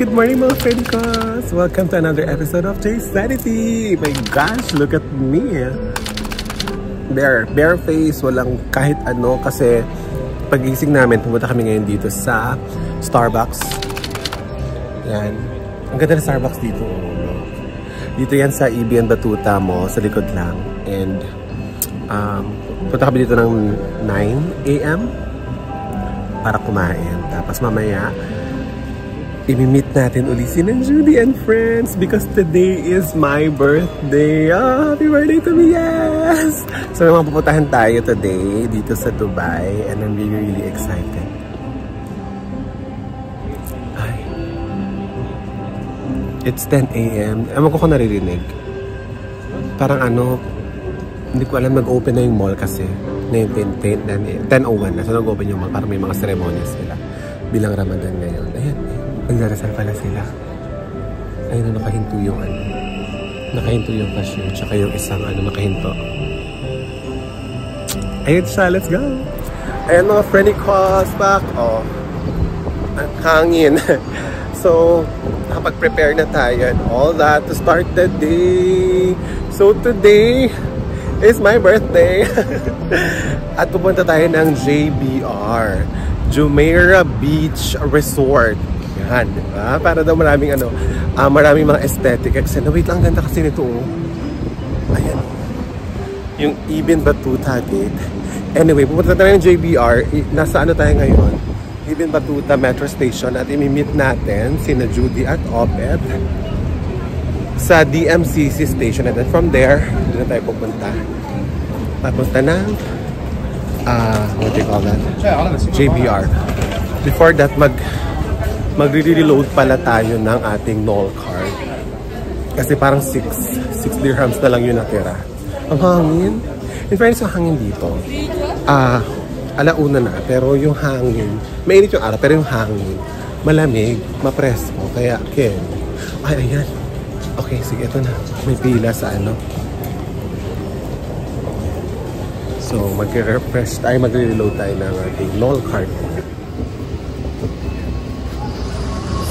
Good morning mga friendkos! Welcome to another episode of Jay's Sanity! My gosh, look at me! Bare face, walang kahit ano kasi pag-ising namin, pumunta kami ngayon dito sa Starbucks. Yan. Ang ganda ng Starbucks dito. Dito yan sa EB and Batuta mo, sa likod lang. And punta kami dito ng 9 AM para kumain. Tapos mamaya, i-meet natin uli si Judy and friends because today is my birthday. Oh, happy birthday to me, yes! So, mapupuntahan tayo today dito sa Dubai and I'm really excited. Ay. It's 10 AM. Ewan ko kung naririnig. Parang ano, hindi ko alam, nag-open na yung mall kasi. 10:01 na. So, nag-open yung mall. Parang may mga ceremonies sila bilang Ramadan ngayon. Ayan. Nagdarasal pala sila. Ayun na, nakahinto yung ano. Nakahinto yung cashier. Tsaka yung isang ano, nakahinto. Ayun siya, let's go! Ayan mga friendly calls back. Oh, ang hangin. So, nakapag-prepare na tayo and all that to start the day. So today is my birthday. At pupunta tayo ng JBR, Jumeirah Beach Resort. Yan, diba? Para daw maraming ano, maraming mga aesthetic. Kasi wait lang, ganda kasi nito. Ayan. Yung Ibn Battuta Gate. Anyway, pupunta tayo ng JBR. Nasa ano tayo ngayon? Ibn Battuta Metro Station. At imimit natin sina Judy at Obed sa DMCC Station. And then from there, doon na tayo pupunta. Papunta ng what do you call that? JBR. Before that, magre-reload pala tayo ng ating Knoll card. Kasi parang 6 dirhams na lang yun natira. Ang hangin. In fairness, ang hangin dito. Alauna na. Pero yung hangin, mainit yung araw, pero yung hangin, malamig, mapresko. Kaya, ay, ayan. Okay, sige, ito na. May pila sa ano. So, magre-refresh tayo, magre-reload tayo ng ating Knoll card.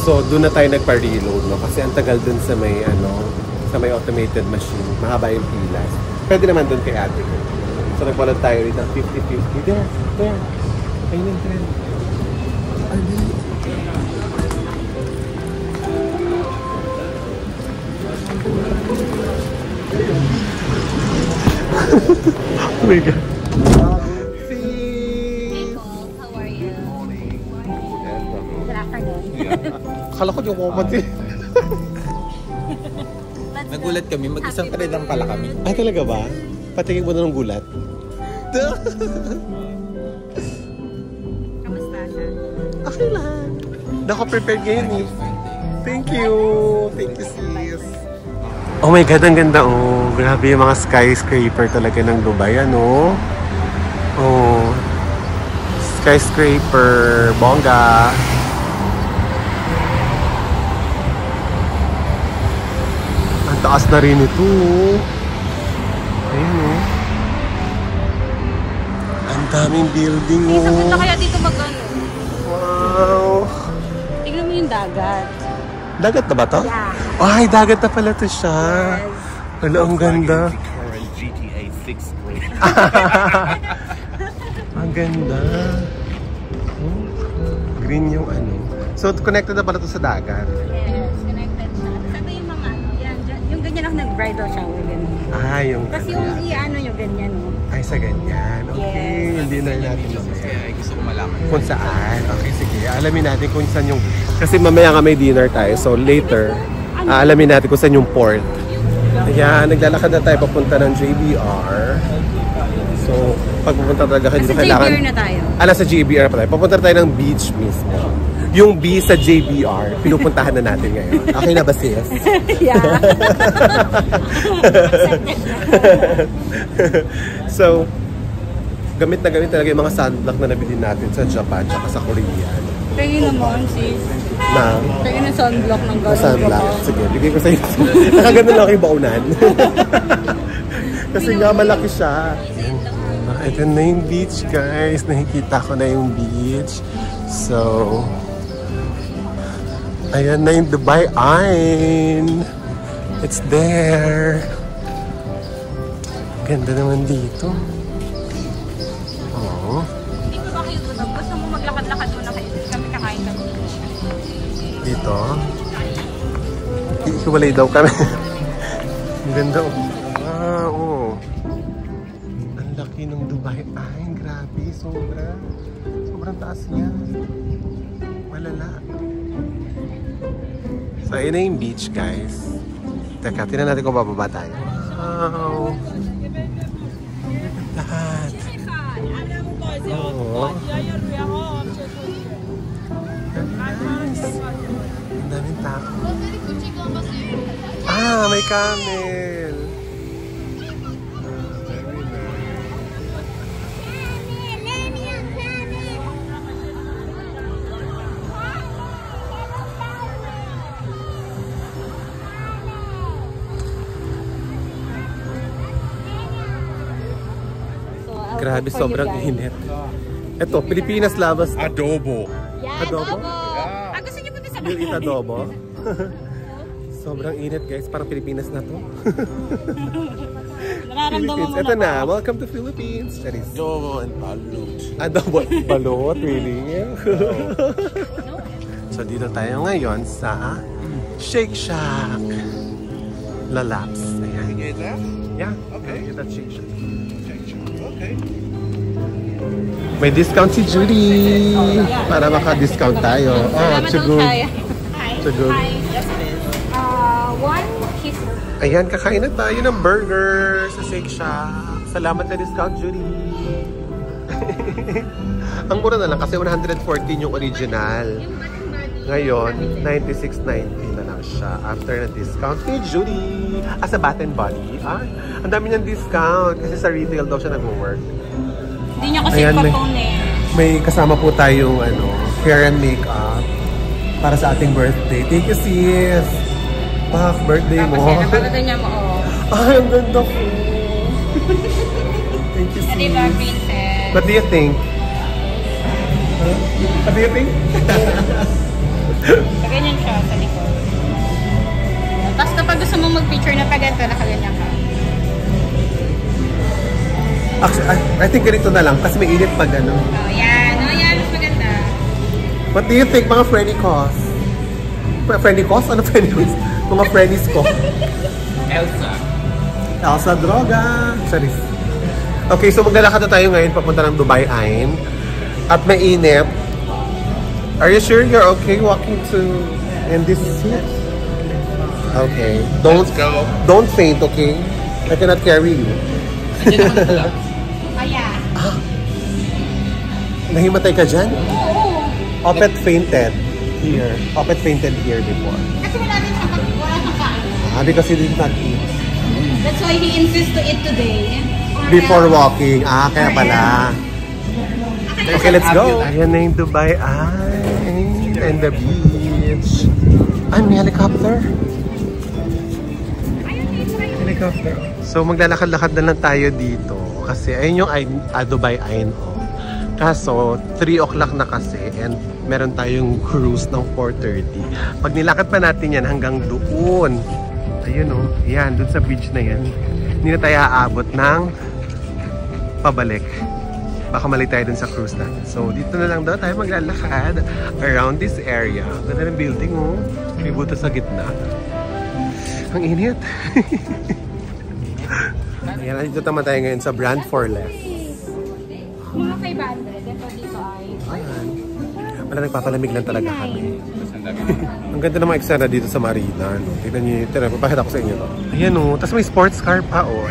So, doon na tayo nagpa-reload, no? Kasi ang tagal doon sa may, ano, sa may automated machine. Mahaba yung pilas. Pwede naman doon kay ate. So, nagpalad tayo rin ng 50-50. There. Ayun yung trend. Oh my God. Akala ko yung kumpati. Nagulat kami, mag-isang thread lang pala kami. Ay, talaga ba? Patingin mo na ng gulat. Kamusta siya? Okay lang. Naka-prepared ngayon eh. Thank you. Thank you, sis. Oh my God, ang ganda oh. Grabe yung mga skyscraper talaga ng Dubai, ano? Oh. Skyscraper, bongga. Taas na rin ito. Ayun o. Ang daming building o. Isang punta kaya dito mag-ano? Wow. Tignan mo yung dagat. Dagat na ba to? Yeah. Ay, dagat na pala to siya. Wala, ang ganda. Ang ganda. Oh, green yung ano. So, connected na pala to sa dagat. Yes, connected siya. Sabi yung mga ano, yan, yung ganyan ako nag-bridal shower, ganyan. Ah, yung Tapos yung i-ano yung ganyan, no? Ay, sa ganyan. Okay, hindi na natin mamaya. Kaya gusto ko malaman. Kung saan. Okay, sige. Alamin natin kung saan yung... Kasi mamaya nga may dinner tayo. So, later, alamin natin kung saan yung port. Ayan, naglalakad na tayo papunta ng JBR. So, pag pupunta talaga kayo dito, kailangan... Sa JBR na tayo. Sa JBR pa tayo. Papunta tayo ng beach mismo. Yung B sa JBR, pinupuntahan na natin ngayon. Okay na ba, sis? Yeah. So, gamit na gamit talaga yung mga sunblock na nabili natin sa Japan at sa Korea. Tingin naman, sis. Tingin na sunblock ng gano'n. Sunblock. Sige, bigay ko sa iyo. Nakaganda lang kayo baunan. Kasi nga malaki siya. Ito na yung beach, guys. Nakikita ko na yung beach. So, Ayan na yung Dubai Ain. It's there. Ganda naman dito. Oh. Hindi ko ba kayo gusto? Gusto mo maglakad-lakad muna kayo? Kami kakain kami. Dito. Iiwalay daw kami. Ang ganda. Wow. Ang laki ng Dubai Ain. Grabe. Sobrang taas niya. Malala. So, ayun na yung beach, guys. Teka, tingnan natin kung bababa tayo. Wow! Lahat. Oo. Nice. Ang daming tao. Ah, may camel. Very nice. Grabe, sobrang init. Ito, Pilipinas Labas. Adobo. Yeah, Adobo? Ah, gusto niyo punta sa Yung eat adobo. Sobrang init, guys. Parang Pilipinas na to. Nararamdaman mo Ito na. Welcome to Philippines. Charis. Adobo and balut. Adobo. Balot, really? So, dito tayo ngayon sa Shake Shack. Lalaps. Ayan. You get that? Yeah. Okay. Get that Shake Shack. Okay. May discount si Judy. Para maka-discount tayo. Oh, chugug. Hi. Chugug. Hi. Yes, please. One kisser. Ayan, kakain na tayo ng burger sa Shake Shack. Salamat sa discount, Judy. Ang mura na lang kasi 114 yung original. Ngayon, 96.90 na lang siya after ng discount ni Judy. As a Bath and Body. Ang dami niyang discount kasi sa retail daw siya nag-work. Hindi niya kasi Ayan, ipa-phone eh. May kasama po tayong hair and makeup para sa ating birthday. Thank you, sis. Pak, birthday mo. Tapos yan, napagatan niya mo, oh. Ay, ang ganda ko. Thank you, sis. Diba, princess? What do you think? Huh? What do you think? Kaganyan siya sa likod. Tapos kapag gusto mo mag-picture na paganto, nakaganyan ka. Actually, I think ganito na lang kasi may init pag ano. Oh, yan. Oh, yan. Mas maganda. What do you think, mga Freddy Cos? Freddy Cos? Ano Freddy Cos? Mga Freddy's ko. Elsa Droga. Sorry. Okay, so maglalakad na tayo ngayon papunta ng Dubai Ain. At may init. Are you sure you're okay walking in this seat? Okay. Let's go. Don't faint, okay? I cannot carry you. Ayan. Nahimatay ka dyan? Oo. Opet fainted here. Opet fainted here before. Kasi wala siyang kain. Because he did not eat. That's why he insists to eat today. Before walking. Kaya pala. Okay, let's go. Ayan na yung Dubai Ain and the beach. Ay, may helicopter. Helicopter. So, maglalakad-lakad na lang tayo dito. Kasi ayun yung Dubai Ain. Kaso, 3 o'clock na kasi and meron tayong cruise ng 4:30. Pag nilakad pa natin yan hanggang doon. Ayun o. Yan, doon sa beach na yan. Hindi na tayo aabot ng pabalik. Baka mali tayo dun sa cruise natin. So, dito na lang daw tayo maglalakad around this area. Ganda ng building, oh. May buto sa gitna. Ang init. Ayan, dito naman tayo ngayon sa Brand for Less. Mga 500. Ito dito ay... Ayan. Wala, nagpapalamig lang talaga kami. Ang ganda ng mga eksena dito sa Marina. No? Tignan nyo, papakita ko sa inyo to. Ayan, oh. Tapos may sports car pa, oh.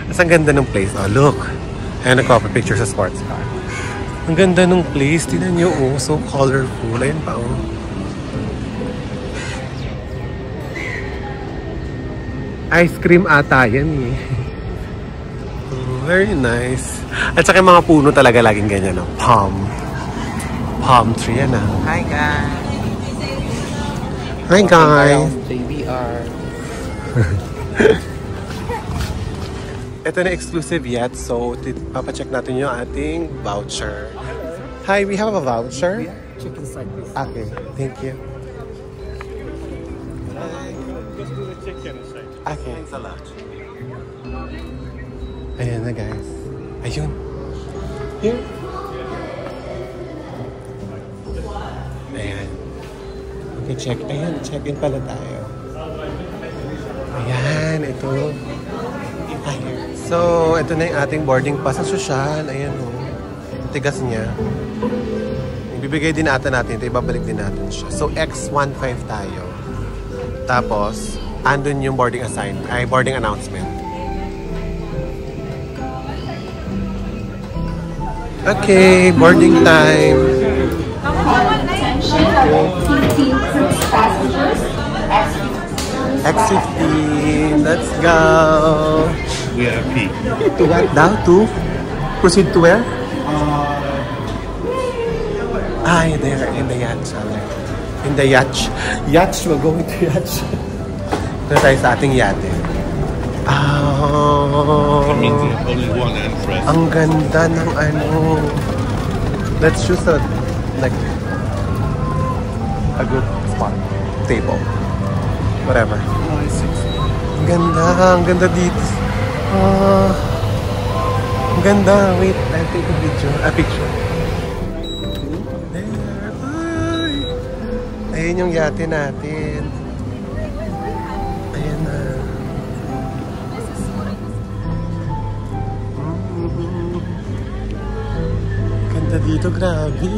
Tapos ang ganda ng place. Oh, look. Ayan, nagpapapicture sa sports car. Ang ganda ng place. Tignan nyo, oh. So colorful. Ayan pa, oh. Ice cream ata yan, eh. Very nice. At saka yung mga puno talaga laging ganyan, no? Palm tree, yan, ah. Hi guys. Hi, guys. JBR. Ito na exclusive yet, so papacheck natin yung ating voucher. Hi, we have a voucher. Chicken side please. Okay, thank you. Let's do the chicken side. Okay. Thanks a lot. Ayan na guys. Ayun. Here. Ayan. Okay, check. Ayan, check-in pala tayo. Ayan, ito. Ayan. So, ito na yung ating boarding pass sa social. Ayan o. Tigas niya. Ibibigay din natin ito. Ibabalik din natin siya. So, X15 tayo. Tapos, andun yung boarding boarding announcement. Okay, boarding time. X15, let's go. We are P. To what now? To proceed to where? There in the yacht. In the yacht. Yacht, we're going to yacht. Ito tayo sa ating yate. That means there's only one entrance. Ang ganda ng ano. Let's choose a good spot. Table. Whatever. Ang ganda dito. Ang ganda. Wait, I'll take a picture. There. Ay. Ayun yung yate natin. Ayan na. Ganda dito, grabe.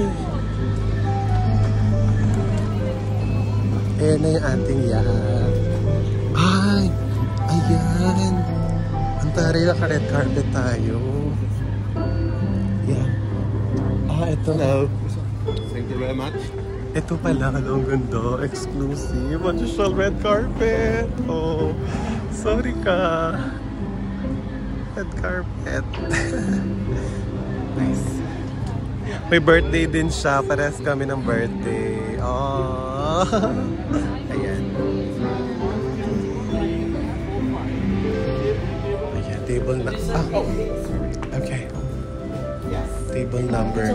Ayan na yung ating yacht. Ay! Ayan! Ang taray na ka-red carpet tayo. Yeah. Ito na. Thank you very much. Ito pala, ang ganda. Exclusive. Official red carpet. Oh, sorry ka. Red carpet. Nice. May birthday din siya. Parehas kami ng birthday. Oh. Ayan. Ayan, table na. Okay. Table number.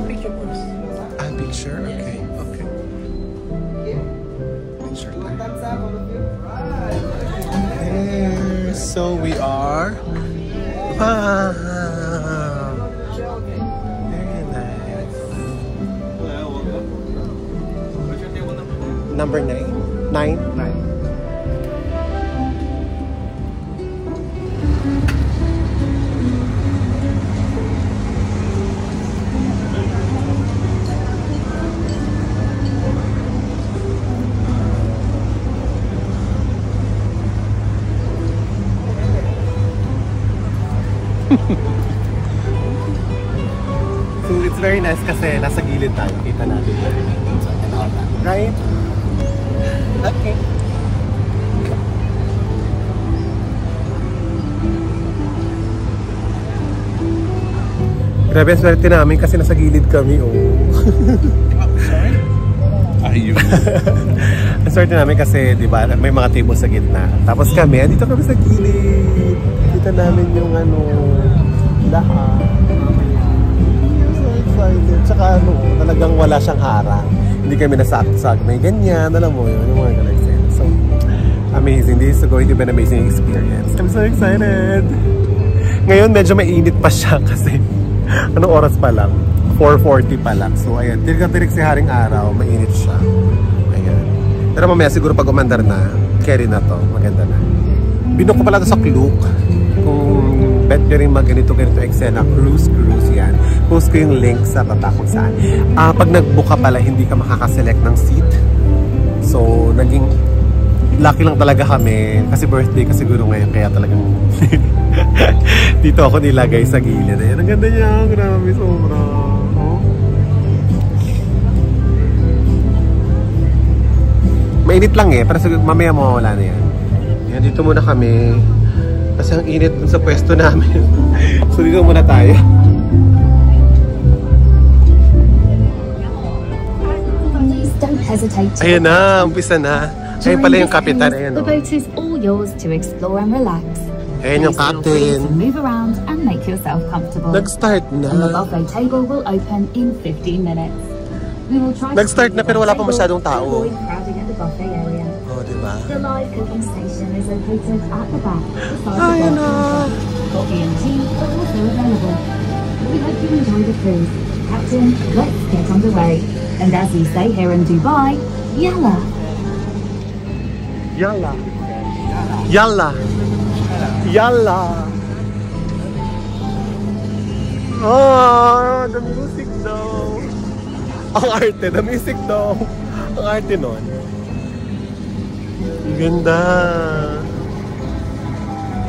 Picture? Okay. Okay. Picture time. There. So we are. Wow. Very nice. Number 9. 9? 9. So it's very nice kasi nasa gilid tayo. Kita natin. Right? Okay. Grabe, swerte namin kasi nasa gilid kami. Oh. Sorry? Ayun. Ang swerte namin kasi, di ba, may mga table sa gitna. Tapos kami, dito kami sa gilid. Kita namin yung lahat. So excited. Tsaka talagang wala siyang harang. Hindi kami nasakto-sakto. May ganyan, alam mo yun, yung mga ganyan. So, amazing. This is going to be an amazing experience. I'm so excited. Ngayon, medyo mainit pa siya kasi anong oras pa lang? 4:40 pa lang. So, ayan. Tirik si haring araw. Mainit siya. Ayan. Pero mamaya siguro pag umandar na, carry na to. Maganda na. Binook ko pala ito sa Klook. Kung bet nyo rin ganito Excel cruise yan. Post ko yung link sa baba kung saan. Pag nag-book ka pala, hindi ka makakaselect ng seat. So, naging lucky lang talaga kami. Kasi birthday ka siguro ngayon. Kaya talagang dito ako nilagay sa gilid. Ayan, ang ganda niya. Grabe, sobra. Oh. Mainit lang pero mamaya mawawala na yan. Ayan, dito muna kami. Kasi ang init dun sa pwesto namin. So dito muna tayo. Ayan na, umpisa na. Ayun pala yung kapitan. Ayan, the boat is all yours to explore and relax. Ayan yung captain. Move around and make yourself comfortable. Nag-start na. And the buffet table will open in 15 minutes. We will try Nag-start na pero wala pa masyadong tao. crowding at the buffet area. Oh, diba? The live cooking station is located at the back. Ay, na. Coffee and tea are also available. We hope you enjoy the cruise. Captain, let's get underway. And as we say here in Dubai, Yalla. Yalla. Yalla. Yalla. Oh, the music daw. Ang arte, the music daw. Ang arte nun. Ang ganda.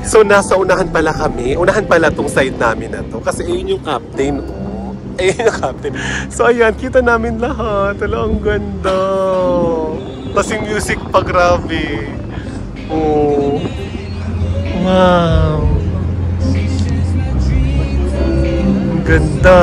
So, nasa unahan pala kami. Unahan pala tong side namin na to. Kasi ayun yung captain. Ayun yung captain. So, ayan. Kita namin lahat. Ala, ang ganda. Tapos yung music pa, grabe. Oh. Wow. Ang ganda.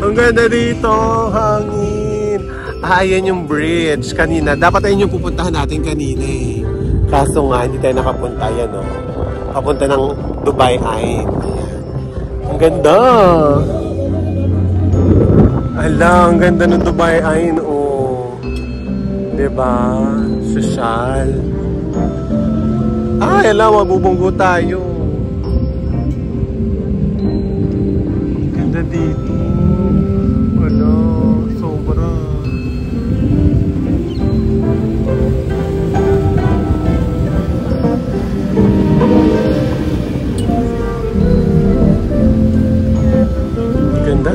Ang ganda dito, hangin. Ayan yung bridge kanina. Dapat ayun yung pupuntahan natin kanina eh. Kaso nga, hindi tayo nakapunta. Yan o. Papunta ng Dubai Ain. Ayan. Ang ganda. Ala, ang ganda ng Dubai Ain o. Diba? Sosyal. Ay, ala, mabubunggo tayo. Ang ganda dito. Sobra. Ganda.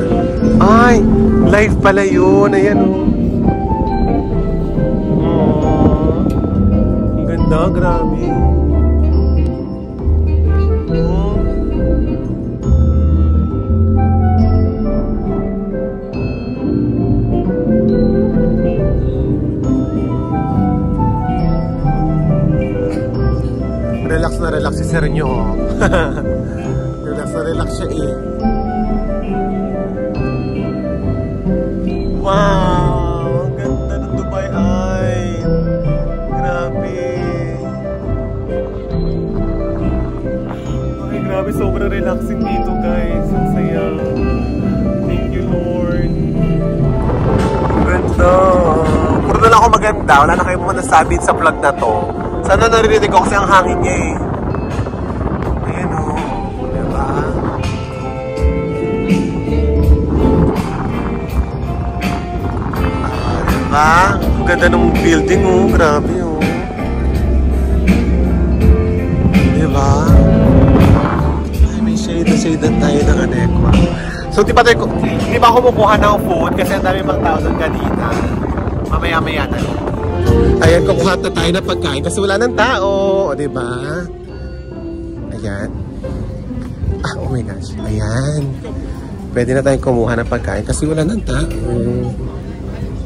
Ay, live pala yun. Ayan o. Oh. Ang ganda, grabe. Oh. Relax si sir nyo. Relax siya eh. Wow! Ang ganda ng Dubai Ain. Grabe. Ay, grabe. Sobrang relaxing dito guys. Ang saya. Thank you Lord. Ang ganda. Puro na lang ako maganda. Wala na kayong mga nasabi sa vlog na to. Sana narinig ko kasi ang hangin niya eh. Ayan o. Diba? Diba? Ang ganda ng building o. Grabe o. Diba? Ay, may shade na tayo ng Anekwa. So, di ba ako kumukuha ng food kasi ang dami pang tao doon kanina. Mamaya-maya na lang. Ayan, kukuha na tayo ng pagkain kasi wala ng tao, o diba? Ayan. Ah, oh my gosh. Ayan. Pwede na tayong kumuha ng pagkain kasi wala ng tao.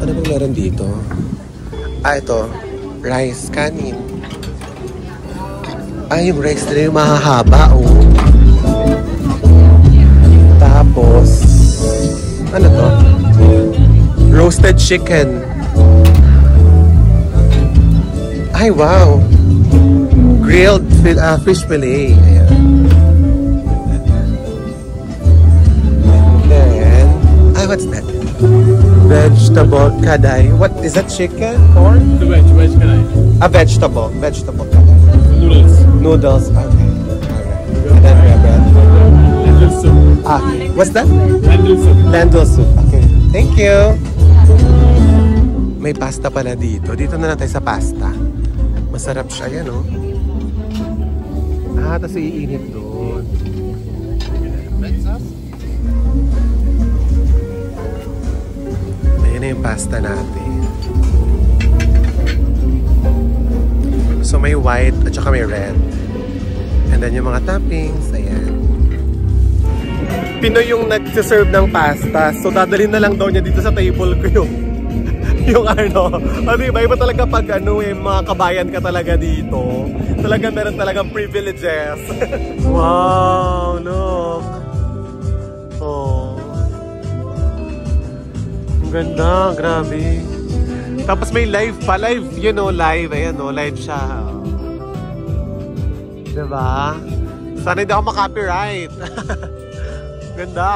Ano bang meron dito? Ah, ito. Rice, kanin. Ay, yung rice nila yung mahahaba, oh. Tapos, ano to? Roasted chicken. Ay, wow! Grilled fish fillet. Ayan. vegetable kaday. What is that? Chicken or The veg kadai. a vegetable? Vegetable kaday. Noodles. Noodles. Okay. Alright. And then we have bread. Lentil soup. Ah, what's that? Lentil soup. Lentil soup. Okay. Thank you. May pasta pala dito. Dito na lang tayo sa pasta. Masarap siya yan, oh. Ah, tapos iinit doon. Ayan na yung pasta natin. So may white at saka may red. And then yung mga toppings, ayan. Pinoy yung nag-serve ng pasta. So dadalhin na lang daw niya dito sa table ko yung ano. O diba, iba talaga pag ano mga kabayan ka talaga dito. Talaga meron talagang privileges. Wow, look. Oh. Ang ganda, grabe. Tapos may live pa, live, you know, live. Ayan o, live siya. Diba? Sana hindi ako makopyright. Ganda.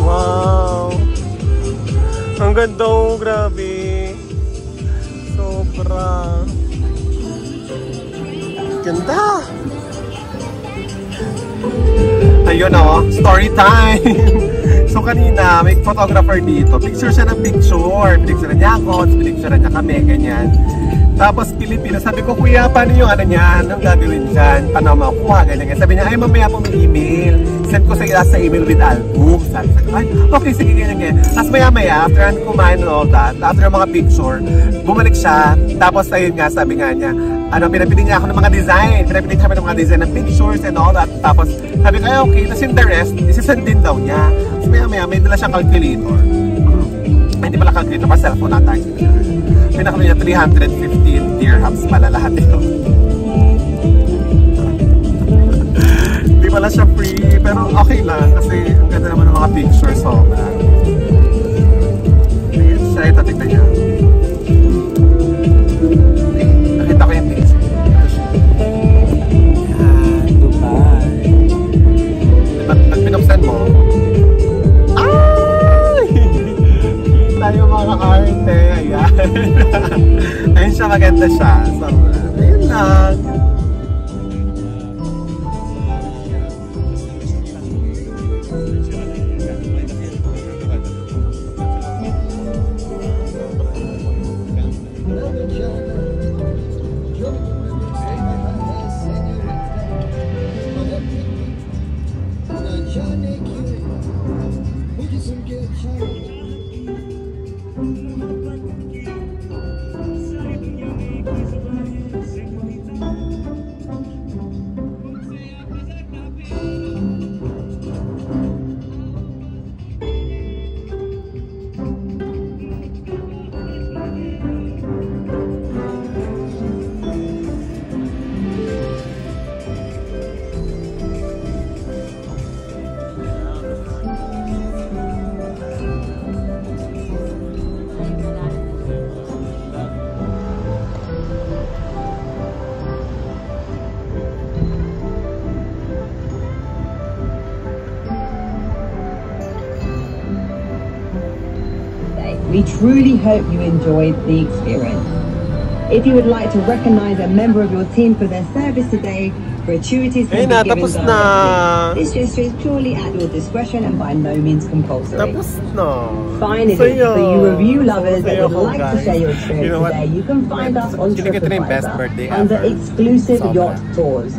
Wow! Ang ganda, oh, grabe. Sobra. Ganda. Ayun, oh, story time. So kanina, may photographer dito. Picture siya ng picture. Pinicture niya ako, pinicture niya kami, ganyan. Tapos Pilipinas, sabi ko, kuya, paano yung ano niya? Anong gagawin dyan? Paano makuha? Ganyan. Sabi niya, ay mamaya po may email. Send ko sa email with album. Sabi ko, ay, okay, sige, ganyan. Tapos maya, after kumain and all that, after mga picture, bumalik siya. Tapos ayun nga, sabi nga niya, ano, pinapili niya ako ng mga design. Pinapili kami ng mga design ng pictures and all that. Tapos sabi ko, ay okay, tapos yung the rest, isisend din daw niya. Tapos maya, may dala siyang calculator. Ay, hindi pala calculator, pa cellphone natin. Pinakali niya 315 dirhams pala lahat ito. Hindi pala siya free, pero okay lang kasi ang ganda naman ng mga pictures, sobra. Ayan siya, ito tignan niya. Nakita ko yung picture. Ayan, Dubai. Pag pinuksan mo, yung mga arte, ayan. Ayun siya, maganda siya. So, ayun lang. We truly hope you enjoyed the experience. If you would like to recognize a member of your team for their service today, gratuities can be given directly. This gesture is purely at your discretion and by no means compulsory. Tapos na. Finally, for you review lovers that would like to share your experience today, you can find us on TripAdvisor under exclusive yacht tours.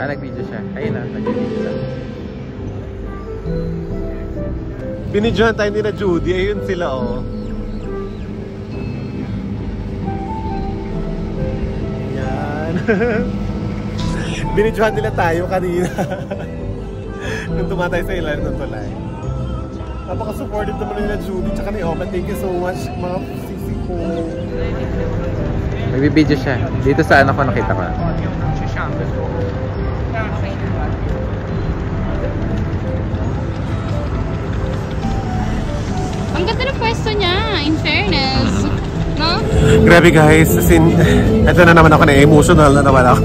nag-video siya. Ayun na, nag-video siya. Binidyohan tayo nila Judy. Ayun sila, oh. Yan. Binidyohan nila tayo kanina. Nung tumatay sa ilan ng tulay. Napaka-supportive naman nila Judy tsaka ni Opa. Thank you so much mga sisi ko. Nagbibideo siya. Dito sa ano ko nakita ko. Ang ganda ng pwesto niya, in fairness. No? Grabe guys, as in, ito na naman ako, na-emotional na naman ako.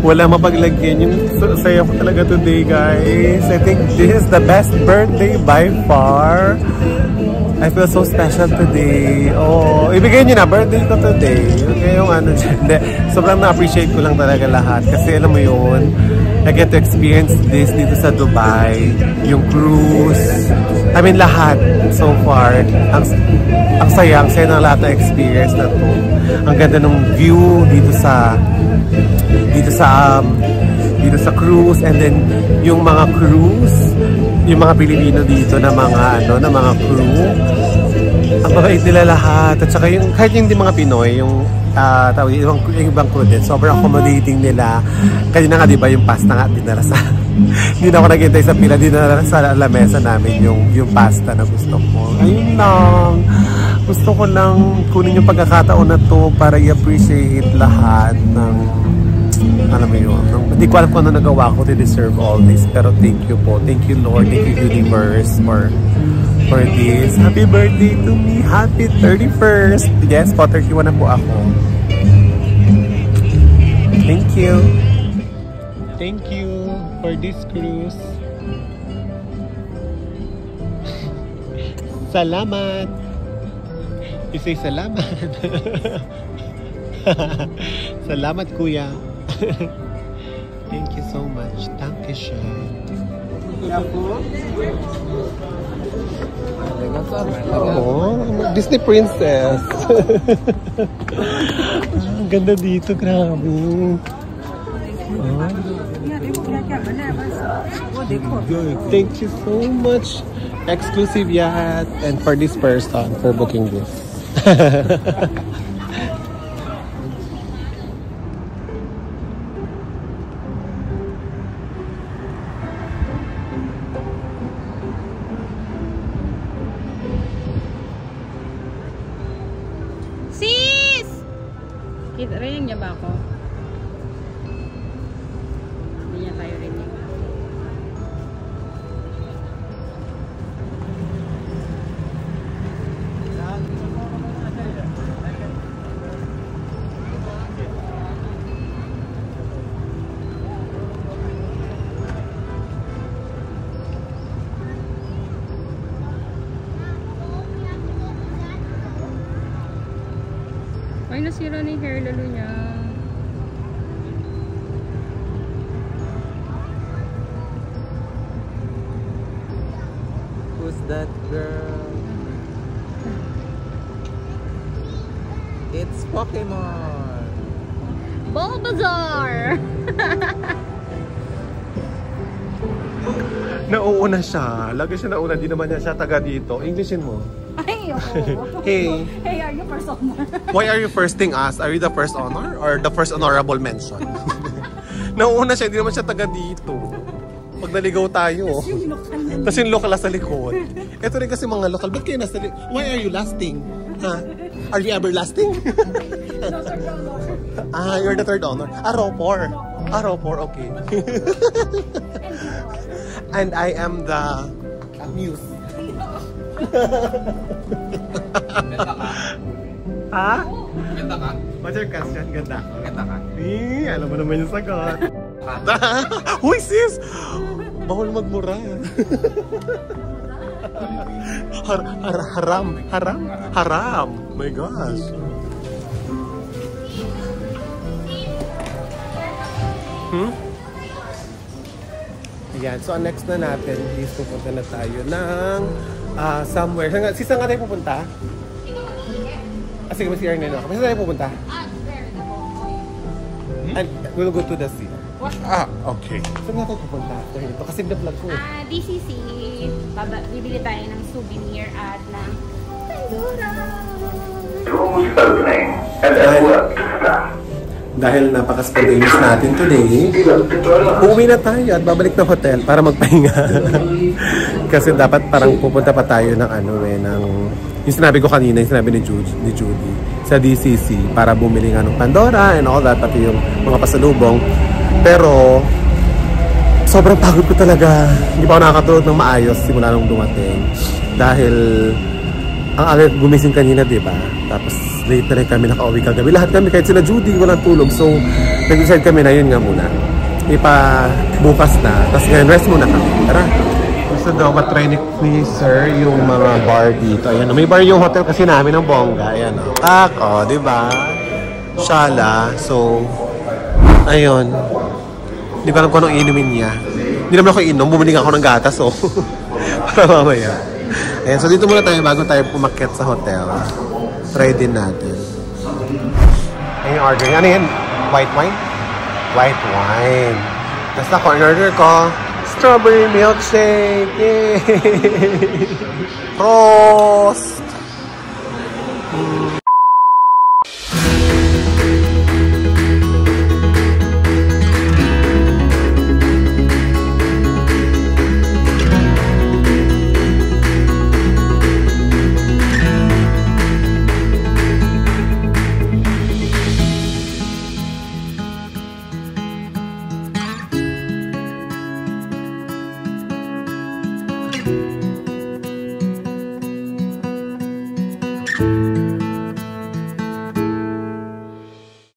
Wala mapaglagyan yung saya ko talaga today guys. I think this is the best birthday by far. I feel so special today. Oh, ibigay niyo na, birthday ko today. Yung ano dyan. Sobrang na-appreciate ko lang talaga lahat. Kasi alam mo yun, I get to experience this dito sa Dubai. Yung cruise. I mean, lahat so far. Ang saya ng lahat ng experience na to. Ang ganda ng view dito sa cruise, and then yung mga cruise, yung mga Pilipino dito na mga crew. Ang babait nila lahat. At saka yung kahit yung mga Pinoy, yung ibang crew din, sobrang accommodating nila. Kanina nga, di ba, yung pasta nga dinala sa hindi na ako naghintay sa pila, dinala sa lamesa namin yung pasta na gusto ko. Ayun lang. Gusto ko lang kunin yung pagkakataon na to para i-appreciate lahat ng alam mo yun. Hindi ko alam kung ano nagawa ko to deserve all this. Pero thank you po. Thank you Lord. Thank you Universe for this. Happy birthday to me. Happy 31st. Yes po, 31 na po ako. Thank you. Thank you for this cruise. Salamat. You say salamat. Salamat kuya. Thank you so much. Dankeschön. Oh, Disney princess. Ang ganda dito, grabe. Thank you so much, Exclusive Yacht, and for this person for booking this. Rinig niya ba ako? Hindi niya tayo rinig. Ay, nasira na yung hair lalo niya. Who's that girl? It's Pokemon! Bulbasaur! Nauuna siya. Lagi siya nauna. Di naman siya taga dito. Englishin mo. Ay, ako. Hey. Hey, are you first honor? Why are you firsting us? Are you the first honor or the first honorable mention? Nauuna siya. Hindi naman siya taga dito. Pag naligaw tayo. Tapos yung lokal sa likod. Ito rin kasi mga lokal. Ba't kayo nasa likod? Why are you lasting? Huh? Are you ever lasting? Ah, you're the third honor. Ropor. Ropor, okay. And I am the muse. Ha? Ganda ka? What's your question? Ganda ka? Ganda ka? Eh, alam mo naman yung sagot. Uy sis! Bawal magmura. Haram. Haram? Haram. My gosh. Ayan. So, ang next na natin is pupunta na tayo ng somewhere. Saan nga tayo pupunta? Sige, mas i-earn na ako. Saan tayo pupunta? And we'll go to the sea. Okay. Saan nga tayo pupunta after ito? Kasi vlog ko. DCC. Bibili tayo ng souvenir at ng Pandora. Doors opening and at work to start. Dahil napaka-spontaneous natin today, uuwi na tayo at babalik na hotel para magpahinga. Kasi dapat parang pupunta pa tayo ng yung sinabi ko kanina, yung sinabi ni Judy sa DCC para bumili nga ng Pandora and all that, pati yung mga pasalubong. Pero sobrang pagod ko talaga. Hindi pa ako nakakatulog ng maayos simula nung dumating. Dahil ang agad gumising kanina, diba? Tapos late na rin kami nakauwi kagabi. Lahat kami, kahit sila Judy, walang tulog. So nag-decide kami na yun nga muna. Bukas na. Tapos ngayon rest muna kami. Tara. Gusto daw matry ni Sir yung mga bar dito. Ayan, may bar yung hotel kasi namin ng bongga. Ayan, diba? Shala. So, ayun. Hindi ko alam kung anong inumin niya. Hindi naman ako inom. Bumili nga ako ng gatas, so. Para mamaya. Ayan, so dito muna tayo bago tayo umakyat sa hotel. Try din natin. Ayan yung order. Ano yan? White wine? White wine. Tapos ako, order ko. Strawberry milkshake! Yay! Prost!